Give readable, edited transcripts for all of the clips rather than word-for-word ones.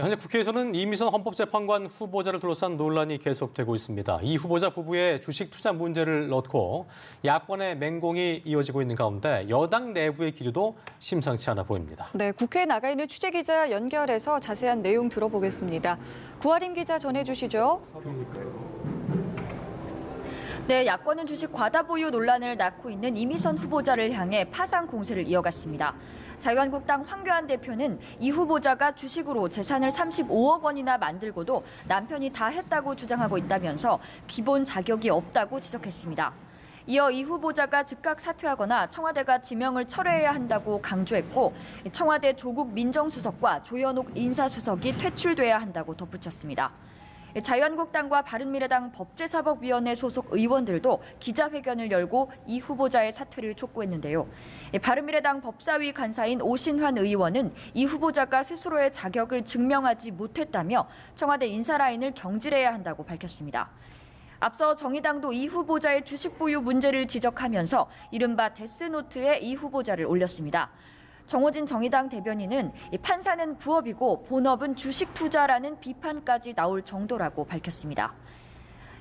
현재 국회에서는 이미선 헌법재판관 후보자를 둘러싼 논란이 계속되고 있습니다. 이 후보자 부부의 주식 투자 문제를 넣고 야권의 맹공이 이어지고 있는 가운데 여당 내부의 기류도 심상치 않아 보입니다. 네, 국회에 나가 있는 취재기자 연결해서 자세한 내용 들어보겠습니다. 구하림 기자 전해주시죠. 네, 야권은 주식 과다 보유 논란을 낳고 있는 이미선 후보자를 향해 파상 공세를 이어갔습니다. 자유한국당 황교안 대표는 이 후보자가 주식으로 재산을 35억 원이나 만들고도 남편이 다 했다고 주장하고 있다면서 기본 자격이 없다고 지적했습니다. 이어 이 후보자가 즉각 사퇴하거나 청와대가 지명을 철회해야 한다고 강조했고 청와대 조국 민정수석과 조현옥 인사수석이 퇴출돼야 한다고 덧붙였습니다. 자유한국당과 바른미래당 법제사법위원회 소속 의원들도 기자회견을 열고 이 후보자의 사퇴를 촉구했는데요. 바른미래당 법사위 간사인 오신환 의원은 이 후보자가 스스로의 자격을 증명하지 못했다며 청와대 인사라인을 경질해야 한다고 밝혔습니다. 앞서 정의당도 이 후보자의 주식 보유 문제를 지적하면서 이른바 데스노트에 이 후보자를 올렸습니다. 정호진 정의당 대변인은 판사는 부업이고 본업은 주식 투자라는 비판까지 나올 정도라고 밝혔습니다.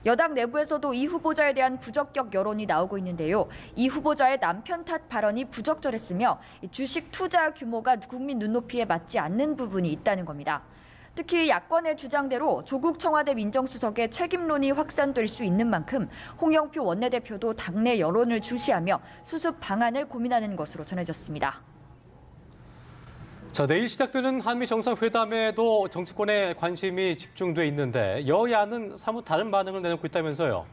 여당 내부에서도 이 후보자에 대한 부적격 여론이 나오고 있는데요. 이 후보자의 남편 탓 발언이 부적절했으며 주식 투자 규모가 국민 눈높이에 맞지 않는 부분이 있다는 겁니다. 특히 야권의 주장대로 조국 청와대 민정수석의 책임론이 확산될 수 있는 만큼 홍영표 원내대표도 당내 여론을 주시하며 수습 방안을 고민하는 것으로 전해졌습니다. 자, 내일 시작되는 한미 정상회담에도 정치권의 관심이 집중돼 있는데 여야는 사뭇 다른 반응을 내놓고 있다면서요.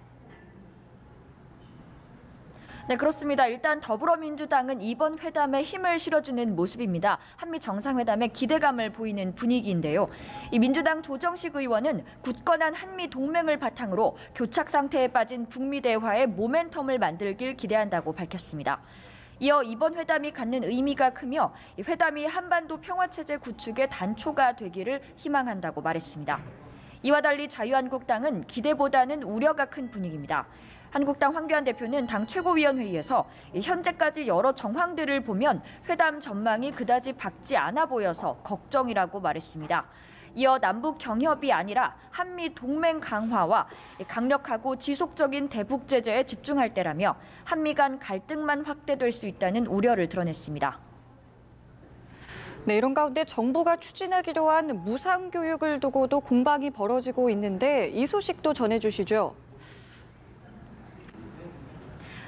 네, 그렇습니다. 일단 더불어민주당은 이번 회담에 힘을 실어주는 모습입니다. 한미 정상회담에 기대감을 보이는 분위기인데요. 이 민주당 조정식 의원은 굳건한 한미 동맹을 바탕으로 교착 상태에 빠진 북미 대화의 모멘텀을 만들길 기대한다고 밝혔습니다. 이어 이번 회담이 갖는 의미가 크며 회담이 한반도 평화체제 구축의 단초가 되기를 희망한다고 말했습니다. 이와 달리 자유한국당은 기대보다는 우려가 큰 분위기입니다. 한국당 황교안 대표는 당 최고위원회의에서 현재까지 여러 정황들을 보면 회담 전망이 그다지 밝지 않아 보여서 걱정이라고 말했습니다. 이어 남북 경협이 아니라 한미 동맹 강화와 강력하고 지속적인 대북 제재에 집중할 때라며 한미 간 갈등만 확대될 수 있다는 우려를 드러냈습니다. 네, 이런 가운데 정부가 추진하기로 한 무상교육을 두고도 공방이 벌어지고 있는데 이 소식도 전해주시죠.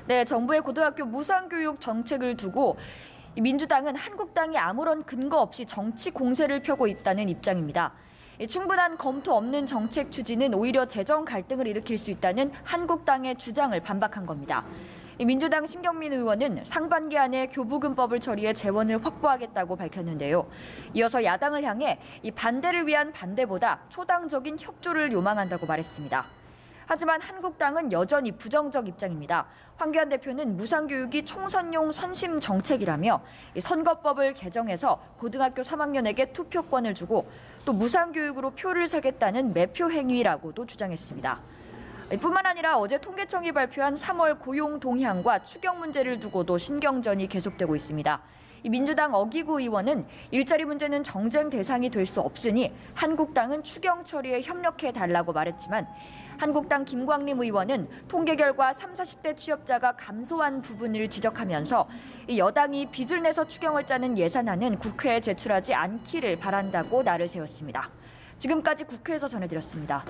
네, 정부의 고등학교 무상교육 정책을 두고 민주당은 한국당이 아무런 근거 없이 정치 공세를 펴고 있다는 입장입니다. 충분한 검토 없는 정책 추진은 오히려 재정 갈등을 일으킬 수 있다는 한국당의 주장을 반박한 겁니다. 민주당 신경민 의원은 상반기 안에 교부금법을 처리해 재원을 확보하겠다고 밝혔는데요. 이어서 야당을 향해 이 반대를 위한 반대보다 초당적인 협조를 요망한다고 말했습니다. 하지만 한국당은 여전히 부정적 입장입니다. 황교안 대표는 무상교육이 총선용 선심 정책이라며 선거법을 개정해서 고등학교 3학년에게 투표권을 주고 또 무상교육으로 표를 사겠다는 매표 행위라고도 주장했습니다. 뿐만 아니라 어제 통계청이 발표한 3월 고용 동향과 추경 문제를 두고도 신경전이 계속되고 있습니다. 민주당 어기구 의원은 일자리 문제는 정쟁 대상이 될 수 없으니 한국당은 추경 처리에 협력해달라고 말했지만 한국당 김광림 의원은 통계 결과 30, 40대 취업자가 감소한 부분을 지적하면서 여당이 빚을 내서 추경을 짜는 예산안은 국회에 제출하지 않기를 바란다고 날을 세웠습니다. 지금까지 국회에서 전해드렸습니다.